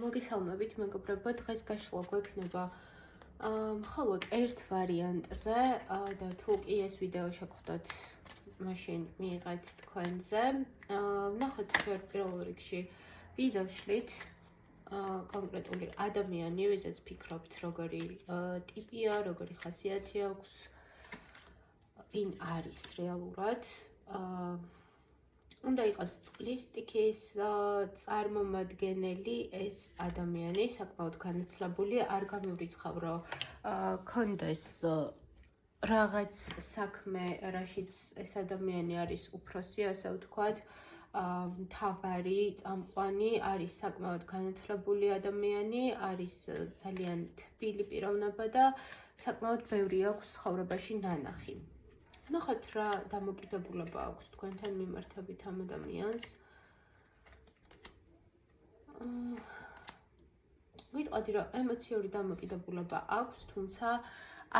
მოგესალმებით მეგობრებო, დღეს გაშლა გვექნება მხოლოდ ერთ ვარიანტზე და თუ კი ეს ვიდეო შეგხვდათ, მაშინ მიიღეთ თქვენზე. ვნახოთ ჯერ პირველ რიგში ვიზა ვშლით კონკრეტული ადამიანი, ვიზაც ფიქრობთ როგორი ტიპია, როგორი ხასიათი აქვს, ვინ არის რეალურად. უნდა იყოს წყლის სტიქის წარმომადგენელი ეს ადამიანი, საკმაოდ განათლებული, არ გამივრიცხავ, რომ კონდეს რაღაც საქმე, რაშიც ეს ადამიანი არის უფროსი, ასე ვთქვათ, მთავარი წამყვანი, არის საკმაოდ განათლებული ადამიანი, არის ძალიან თბილი პიროვნება და საკმაოდ ბევრი აქვს ცხოვრებაში ნანახი. ნახოთ რა დამოკიდებულება აქვს თქვენთან მიმართებით ამ ადამიანს. ვიტყოდი, რომ ემოციური დამოკიდებულება აქვს, თუმცა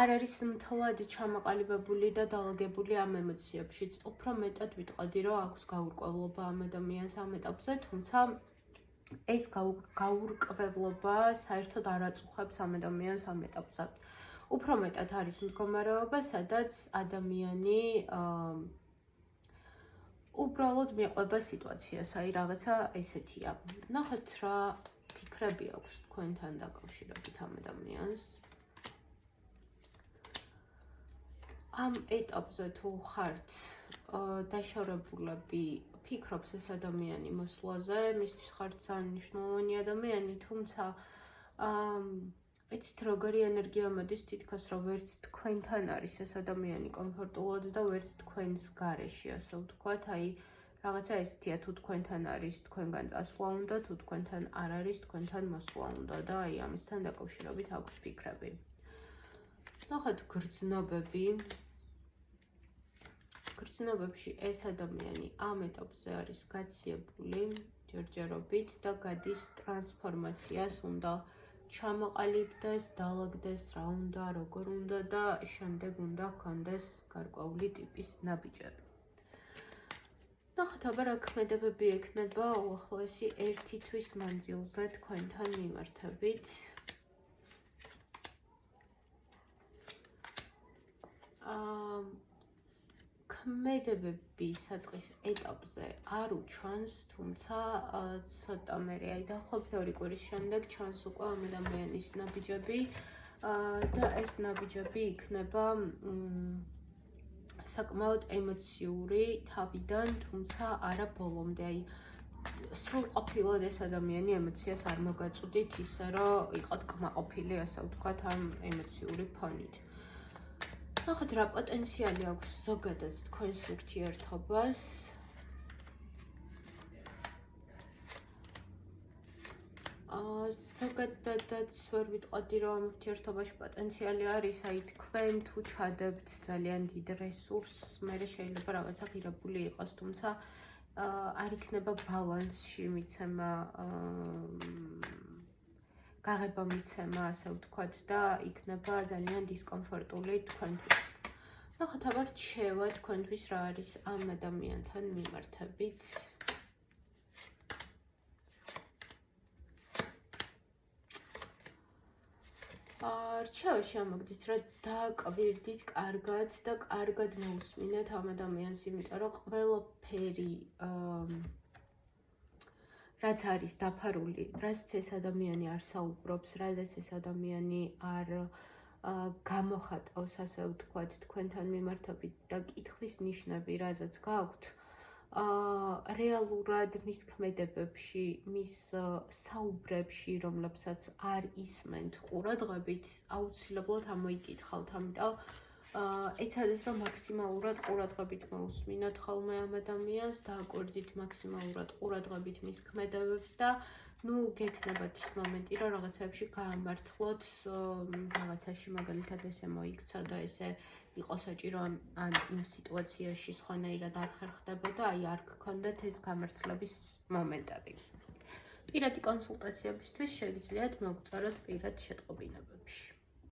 არ არის მთლად ჩამოყალიბებული და დაალაგებული ამ ემოციებშიც. უფრო მეტად ვიტყოდი, რომ აქვს გაურკვევლობა ამ ადამიანს ამ ეტაპზე, თუმცა ეს გაურკვევლობა საერთოდ არ აწუხებს ამ ადამიანს ამ ეტაპზე. უფრო მეტად არის მდგომარეობა, სადაც ადამიანი უბრალოდ მიყვება სიტუაციას, აი რაღაცა ესეთია. ნახოთ რა ფიქრები აქვს თქვენთან დაკავშირებით ამ ადამიანს. ამ ეტაპზე თუ ხართ დაშორებულები, ფიქრობს ეს ადამიანი მოსვლაზე, მისთვის ხართ ძალიან მნიშვნელოვანი ადამიანი, თუმცა იცით როგორი ენერგია მოდის, თითქოს რომ ვერც თქვენთან არის ეს ადამიანი კომფორტულად და ვერც თქვენს გარეშე, ასე ვთქვათ, აი რაღაცა ესეთია, თუ თქვენთან არის, თქვენგან წასვლა უნდა, თუ თქვენთან არ არის, თქვენთან მოსვლა უნდა და აი ამისთან დაკავშირებით აქვს ფიქრები. ნახოთ გრძნობები. გრძნობებში ეს ადამიანი ამ ეტაპზე არის გაციებული ჯერჯერობით და გადის ტრანსფორმაციას, უნდა ჩამოყალიბდეს, დაალაგდეს რა უნდა, როგორ უნდა და შემდეგ უნდა ჰქონდეს გარკვეული ტიპის ნაბიჯები. ნახოთ აბა რა ქმედებები ექნება უახლოესი 1 თვის მანძილზე თქვენთან მიმართებით. ქმედებები საწყის ეტაპზე არ უჩანს, თუმცა ცოტა მერე აი დაახლოებით 2 კვირის შემდეგ ჩანს უკვე ამ ადამიანის ნაბიჯები და ეს ნაბიჯები იქნება საკმაოდ ემოციური თავიდან, თუმცა არა ბოლომდე. აი სრულყოფილად ეს ადამიანი ემოციას არ მოგაწუდით ისე, რომ იყოთ კმაყოფილი, ასე ვთქვათ, ამ ემოციური ფონით. ნახოთ რა პოტენციალი აქვს ზოგადად თქვენს ურთიერთობას. ზოგადადაც ვერ ვიტყოდი, რომ ამ ურთიერთობაში პოტენციალი არის, აი თქვენ თუ ჩადებთ ძალიან დიდ რესურსს, მერე შეიძლება რაღაცა ღირებული იყოს, თუმცა არ იქნება ბალანსში მიცემა, გაღება მიცემა, ასე ვთქვათ და იქნება ძალიან დისკომფორტული თქვენთვის. ნახოთ აბა რჩევა თქვენთვის რა არის ამ ადამიანთან მიმართებით. რჩევაში ამოგდით, რომ დააკვირდით კარგად და კარგად მოусმინეთ ამ ადამიანს, იმიტომ რომ ყველაფერი რაც არის დაფარული, რაც ეს ადამიანი არ საუბრობს, რაც ეს ადამიანი არ გამოხატავს, ასე ვთქვათ, თქვენთან მიმართებით და კითხვის ნიშნები, რაზეც გაქვთ, რეალურად მის ქმედებებში, მის საუბრებში, რომლებსაც არ ისმენთ ყურადღებით, აუცილებლად ამოიკითხავთ, ამიტომ ეცადეთ, რომ მაქსიმალურად ყურადღებით მოусმინოთ ხოლმე ამ ადამიანს, დააკვირდით მაქსიმალურად ყურადღებით მის ქმედებებს და გექნებათ ის მომენტი, რომ რაღაცებში გაამართლოთ, რაღაცაში მაგალითად ესე მოიქცა და ესე იყო საჭირო ან იმ სიტუაციაში სხვანაირად არ ხერხდებოდა, აი არ გქონდეთ ეს გამართლების მომენტები. პირადი კონსულტაციებისთვის შეგიძლიათ მოგწეროთ პირად შეტყობინებებში.